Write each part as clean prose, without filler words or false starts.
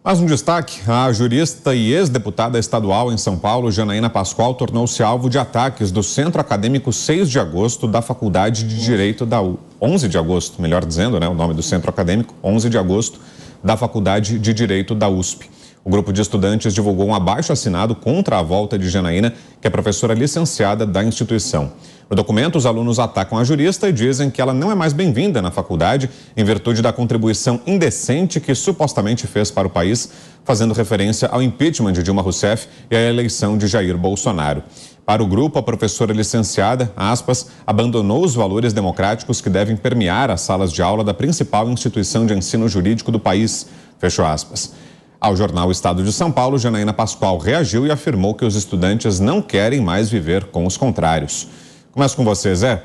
Mais um destaque, a jurista e ex-deputada estadual em São Paulo, Janaína Pascoal, tornou-se alvo de ataques do Centro Acadêmico 6 de agosto da Faculdade de Direito da 11 de agosto, melhor dizendo, o nome do Centro Acadêmico, 11 de agosto, da Faculdade de Direito da USP. O grupo de estudantes divulgou um abaixo-assinado contra a volta de Janaína, que é professora licenciada da instituição. No documento, os alunos atacam a jurista e dizem que ela não é mais bem-vinda na faculdade em virtude da contribuição indecente que supostamente fez para o país, fazendo referência ao impeachment de Dilma Rousseff e à eleição de Jair Bolsonaro. Para o grupo, a professora licenciada, aspas, abandonou os valores democráticos que devem permear as salas de aula da principal instituição de ensino jurídico do país, fechou aspas. Ao jornal Estado de São Paulo, Janaína Pascoal reagiu e afirmou que os estudantes não querem mais viver com os contrários. Começo com você, Zé.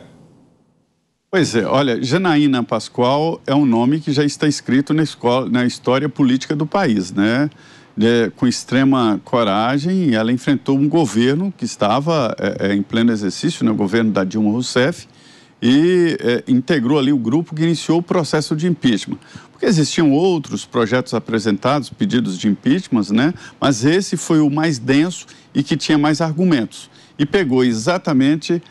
Pois é, olha, Janaína Pascoal é um nome que já está escrito na história política do país, né? Com extrema coragem, ela enfrentou um governo que estava em pleno exercício, né? O governo da Dilma Rousseff, e integrou ali o grupo que iniciou o processo de impeachment. Porque existiam outros projetos apresentados, pedidos de impeachment, né? Mas esse foi o mais denso e que tinha mais argumentos. E pegou exatamente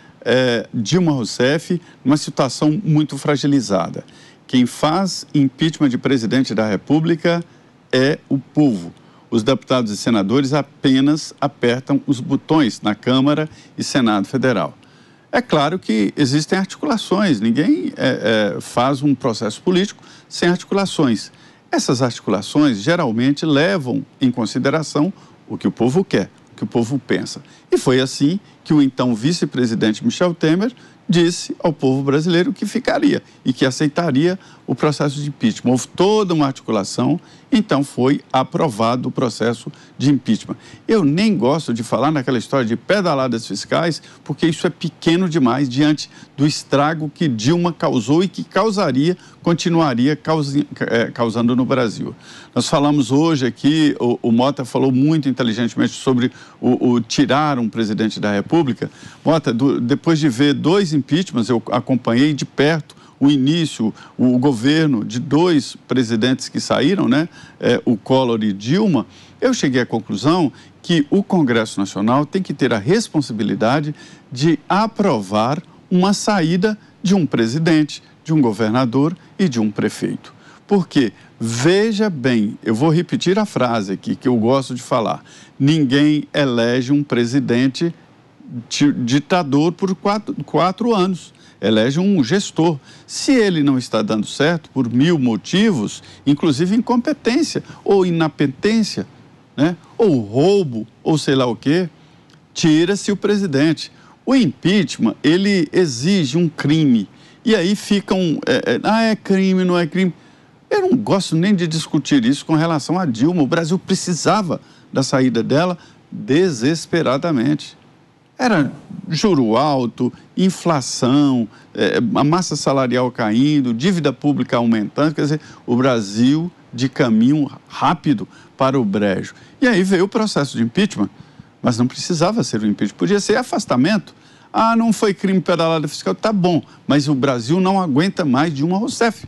Dilma Rousseff numa situação muito fragilizada. Quem faz impeachment de presidente da República é o povo. Os deputados e senadores apenas apertam os botões na Câmara e Senado Federal. É claro que existem articulações, ninguém faz um processo político sem articulações. Essas articulações geralmente levam em consideração o que o povo quer, o que o povo pensa. E foi assim que o então vice-presidente Michel Temer disse ao povo brasileiro que ficaria e que aceitaria o processo de impeachment. Houve toda uma articulação, então foi aprovado o processo de impeachment. Eu nem gosto de falar naquela história de pedaladas fiscais, porque isso é pequeno demais diante do estrago que Dilma causou e que continuaria causando no Brasil. Nós falamos hoje aqui, o Mota falou muito inteligentemente sobre o tirar um presidente da República. Mota, depois de ver 2 impeachments, eu acompanhei de perto o início, o governo de 2 presidentes que saíram, né? O Collor e Dilma. Eu cheguei à conclusão que o Congresso Nacional tem que ter a responsabilidade de aprovar uma saída de um presidente, de um governador e de um prefeito. Porque, veja bem, eu vou repetir a frase aqui que eu gosto de falar: ninguém elege um presidente ditador por 4 anos. Elege um gestor. Se ele não está dando certo por 1000 motivos, inclusive incompetência ou inapetência, né? Ou roubo, ou sei lá o quê, tira-se o presidente. O impeachment, ele exige um crime. E aí ficam, é crime, não é crime. Eu não gosto nem de discutir isso com relação a Dilma. O Brasil precisava da saída dela desesperadamente. Era juro alto, inflação, a massa salarial caindo, dívida pública aumentando, quer dizer, o Brasil de caminho rápido para o brejo. E aí veio o processo de impeachment, mas não precisava ser o impeachment, podia ser afastamento. Ah, não foi crime pedalada fiscal, tá bom, mas o Brasil não aguenta mais Dilma Rousseff.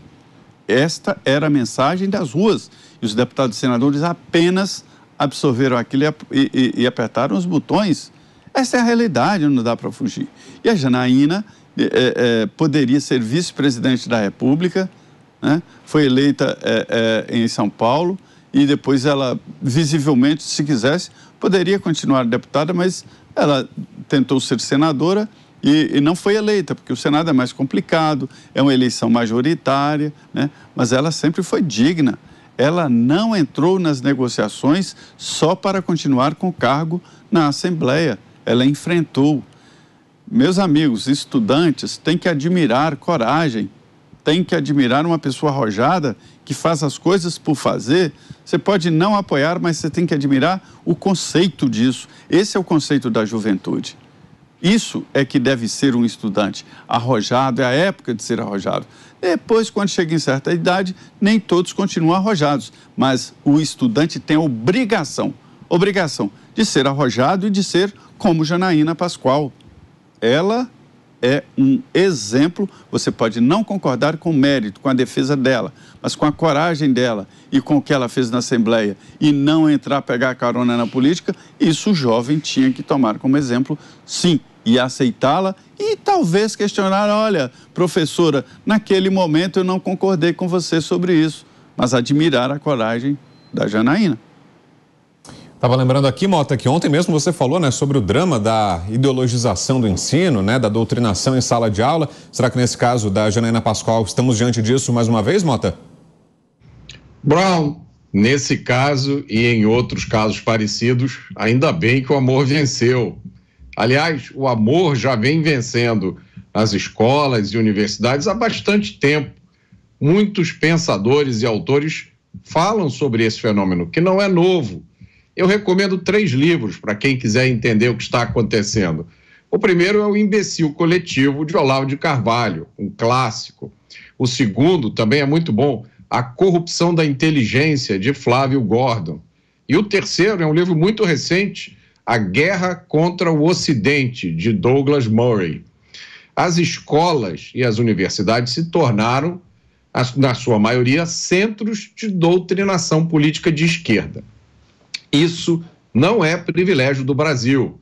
Esta era a mensagem das ruas, e os deputados e senadores apenas absorveram aquilo e apertaram os botões. Essa é a realidade, não dá para fugir. E a Janaína poderia ser vice-presidente da República, né? Foi eleita em São Paulo e depois ela, visivelmente, se quisesse, poderia continuar deputada, mas ela tentou ser senadora e não foi eleita, porque o Senado é mais complicado, é uma eleição majoritária, né? Mas ela sempre foi digna. Ela não entrou nas negociações só para continuar com o cargo na Assembleia. Ela enfrentou. Meus amigos, estudantes, têm que admirar coragem, têm que admirar uma pessoa arrojada que faz as coisas por fazer. Você pode não apoiar, mas você tem que admirar o conceito disso. Esse é o conceito da juventude. Isso é que deve ser um estudante arrojado, é a época de ser arrojado. Depois, quando chega em certa idade, nem todos continuam arrojados, mas o estudante tem a obrigação de ser arrojado e de ser como Janaína Pascoal. Ela é um exemplo. Você pode não concordar com o mérito, com a defesa dela, mas com a coragem dela e com o que ela fez na Assembleia e não entrar, pegar carona na política, isso o jovem tinha que tomar como exemplo, sim, e aceitá-la e talvez questionar, olha, professora, naquele momento eu não concordei com você sobre isso, mas admirar a coragem da Janaína. Estava lembrando aqui, Mota, que ontem mesmo você falou, né, sobre o drama da ideologização do ensino, né, da doutrinação em sala de aula. Será que nesse caso da Janaína Pascoal estamos diante disso mais uma vez, Mota? Brown, nesse caso e em outros casos parecidos, ainda bem que o amor venceu. Aliás, o amor já vem vencendo nas escolas e universidades há bastante tempo. Muitos pensadores e autores falam sobre esse fenômeno, que não é novo. Eu recomendo 3 livros para quem quiser entender o que está acontecendo. O primeiro é O Imbecil Coletivo, de Olavo de Carvalho, um clássico. O segundo também é muito bom, A Corrupção da Inteligência, de Flávio Gordon. E o terceiro é um livro muito recente, A Guerra contra o Ocidente, de Douglas Murray. As escolas e as universidades se tornaram, na sua maioria, centros de doutrinação política de esquerda. Isso não é privilégio do Brasil.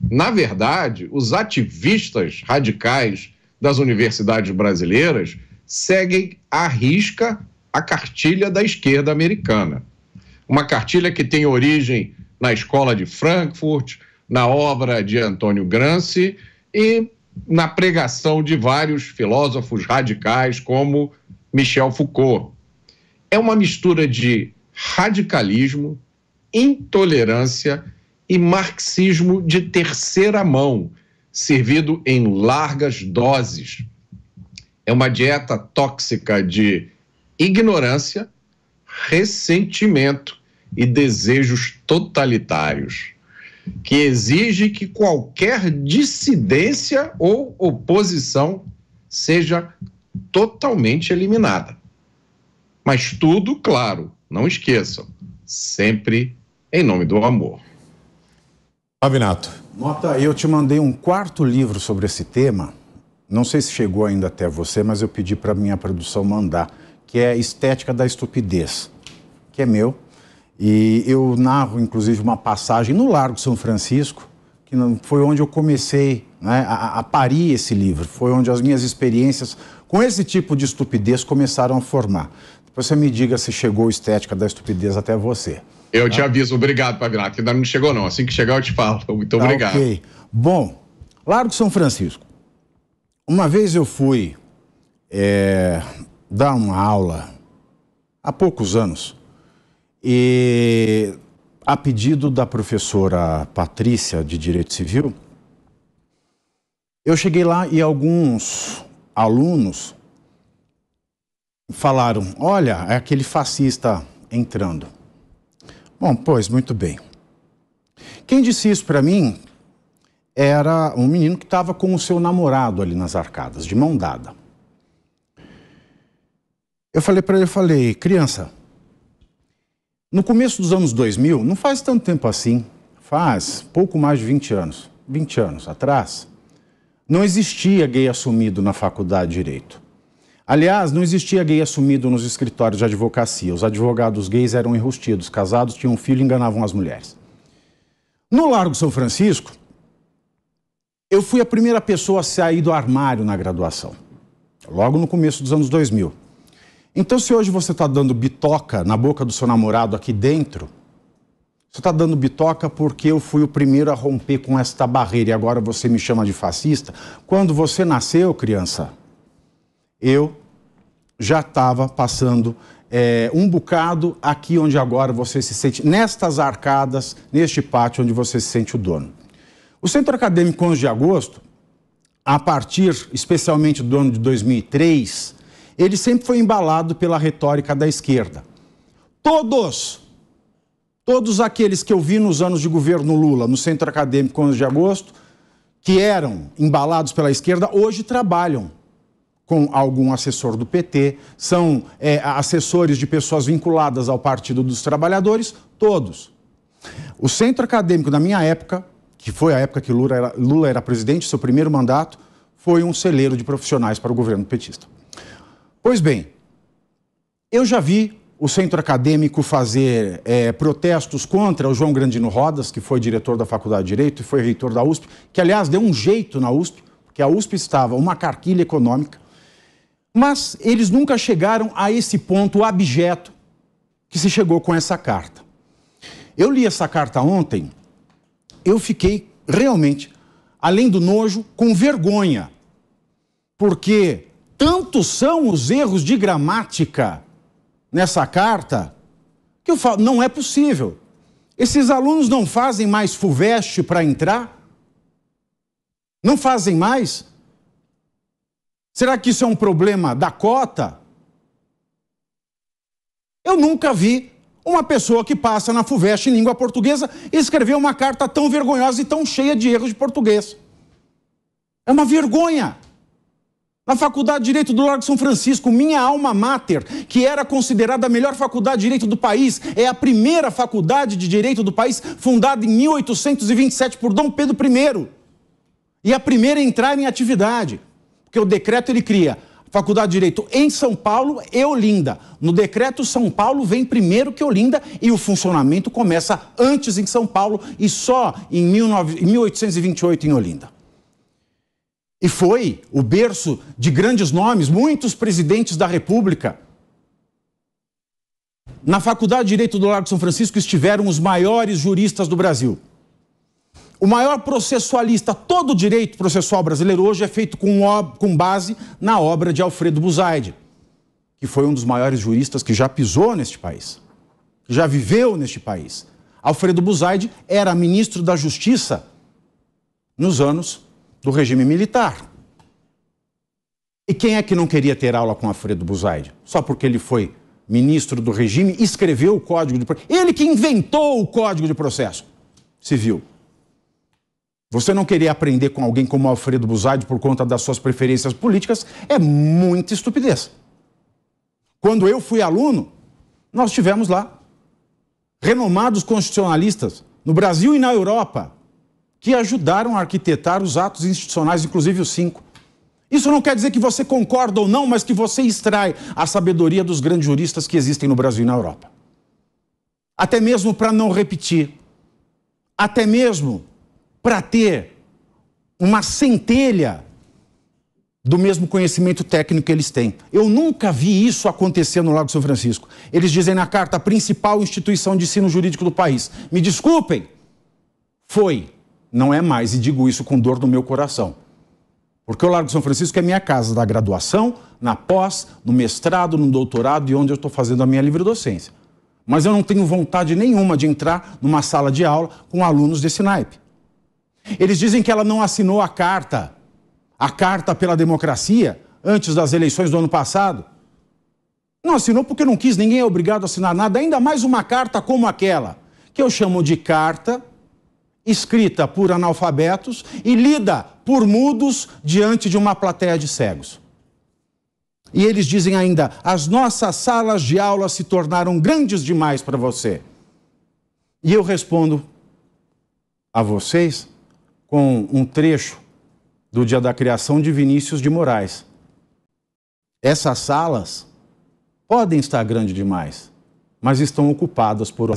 Na verdade, os ativistas radicais das universidades brasileiras seguem à risca a cartilha da esquerda americana. Uma cartilha que tem origem na Escola de Frankfurt, na obra de Antônio Gramsci e na pregação de vários filósofos radicais como Michel Foucault. É uma mistura de radicalismo, intolerância e marxismo de terceira mão, servido em largas doses. É uma dieta tóxica de ignorância, ressentimento e desejos totalitários, que exige que qualquer dissidência ou oposição seja totalmente eliminada. Mas tudo, claro, não esqueçam, sempre em nome do amor. Pavinato. Mota, eu te mandei um 4º livro sobre esse tema, não sei se chegou ainda até você, mas eu pedi para minha produção mandar, que é Estética da Estupidez, que é meu, e eu narro, inclusive, uma passagem no Largo São Francisco, que foi onde eu comecei, né, a parir esse livro, foi onde as minhas experiências com esse tipo de estupidez começaram a formar. Depois você me diga se chegou Estética da Estupidez até você. Eu te aviso, obrigado, Pavinato, que ainda não chegou não, assim que chegar eu te falo, muito obrigado. Ok. Bom, Largo São Francisco. Uma vez eu fui dar uma aula, há poucos anos, e a pedido da professora Patrícia, de Direito Civil, eu cheguei lá e alguns alunos falaram, olha, é aquele fascista entrando. Bom, pois, muito bem. Quem disse isso para mim era um menino que estava com o seu namorado ali nas arcadas, de mão dada. Eu falei para ele, criança, no começo dos anos 2000, não faz tanto tempo assim, faz pouco mais de 20 anos atrás, não existia gay assumido na faculdade de Direito. Aliás, não existia gay assumido nos escritórios de advocacia. Os advogados gays eram enrustidos, casados, tinham um filho e enganavam as mulheres. No Largo São Francisco, eu fui a primeira pessoa a sair do armário na graduação, logo no começo dos anos 2000. Então, se hoje você está dando bitoca na boca do seu namorado aqui dentro, você está dando bitoca porque eu fui o primeiro a romper com esta barreira e agora você me chama de fascista. Quando você nasceu, criança, eu já estava passando um bocado aqui onde agora você se sente, nestas arcadas, neste pátio onde você se sente o dono. O Centro Acadêmico 11 de Agosto, a partir especialmente do ano de 2003, ele sempre foi embalado pela retórica da esquerda. Todos aqueles que eu vi nos anos de governo Lula, no Centro Acadêmico 11 de Agosto, que eram embalados pela esquerda, hoje trabalham com algum assessor do PT, são assessores de pessoas vinculadas ao Partido dos Trabalhadores, todos. O Centro Acadêmico, na minha época, que foi a época que Lula era presidente, seu primeiro mandato, foi um celeiro de profissionais para o governo petista. Pois bem, eu já vi o centro acadêmico fazer protestos contra o João Grandino Rodas, que foi diretor da Faculdade de Direito e foi reitor da USP, que, aliás, deu um jeito na USP, porque a USP estava uma carquilha econômica, mas eles nunca chegaram a esse ponto abjeto que se chegou com essa carta. Eu li essa carta ontem, eu fiquei realmente, além do nojo, com vergonha, porque tantos são os erros de gramática nessa carta, que eu falo, não é possível. Esses alunos não fazem mais FUVEST para entrar? Não fazem mais? Será que isso é um problema da cota? Eu nunca vi uma pessoa que passa na FUVEST em língua portuguesa escrever uma carta tão vergonhosa e tão cheia de erros de português. É uma vergonha. Na Faculdade de Direito do Largo de São Francisco, minha alma mater, que era considerada a melhor faculdade de direito do país, é a primeira faculdade de direito do país, fundada em 1827 por Dom Pedro I. E a primeira a entrar em atividade, porque o decreto ele cria Faculdade de Direito em São Paulo e Olinda. No decreto, São Paulo vem primeiro que Olinda e o funcionamento começa antes em São Paulo e só em 1828 em Olinda. E foi o berço de grandes nomes, muitos presidentes da República. Na Faculdade de Direito do Largo de São Francisco estiveram os maiores juristas do Brasil. O maior processualista, todo o direito processual brasileiro hoje é feito com base na obra de Alfredo Buzaide, que foi um dos maiores juristas que já pisou neste país, que já viveu neste país. Alfredo Buzaide era ministro da Justiça nos anos do regime militar. E quem é que não queria ter aula com Alfredo Buzaide? Só porque ele foi ministro do regime, escreveu o Código de Processo. Ele que inventou o Código de Processo Civil. Você não querer aprender com alguém como Alfredo Buzaide por conta das suas preferências políticas é muita estupidez. Quando eu fui aluno, nós tivemos lá renomados constitucionalistas no Brasil e na Europa que ajudaram a arquitetar os atos institucionais, inclusive os 5. Isso não quer dizer que você concorda ou não, mas que você extrai a sabedoria dos grandes juristas que existem no Brasil e na Europa. Até mesmo para não repetir. Até mesmo para ter uma centelha do mesmo conhecimento técnico que eles têm. Eu nunca vi isso acontecer no Largo de São Francisco. Eles dizem na carta, a principal instituição de ensino jurídico do país. Me desculpem, foi. Não é mais, e digo isso com dor no meu coração. Porque o Largo de São Francisco é minha casa da graduação, na pós, no mestrado, no doutorado e onde eu estou fazendo a minha livre docência. Mas eu não tenho vontade nenhuma de entrar numa sala de aula com alunos desse naipe. Eles dizem que ela não assinou a carta pela democracia, antes das eleições do ano passado. Não assinou porque não quis, ninguém é obrigado a assinar nada, ainda mais uma carta como aquela, que eu chamo de carta escrita por analfabetos e lida por mudos diante de uma plateia de cegos. E eles dizem ainda, as nossas salas de aula se tornaram grandes demais para você. E eu respondo a vocês com um trecho do Dia da Criação de Vinícius de Moraes. Essas salas podem estar grandes demais, mas estão ocupadas por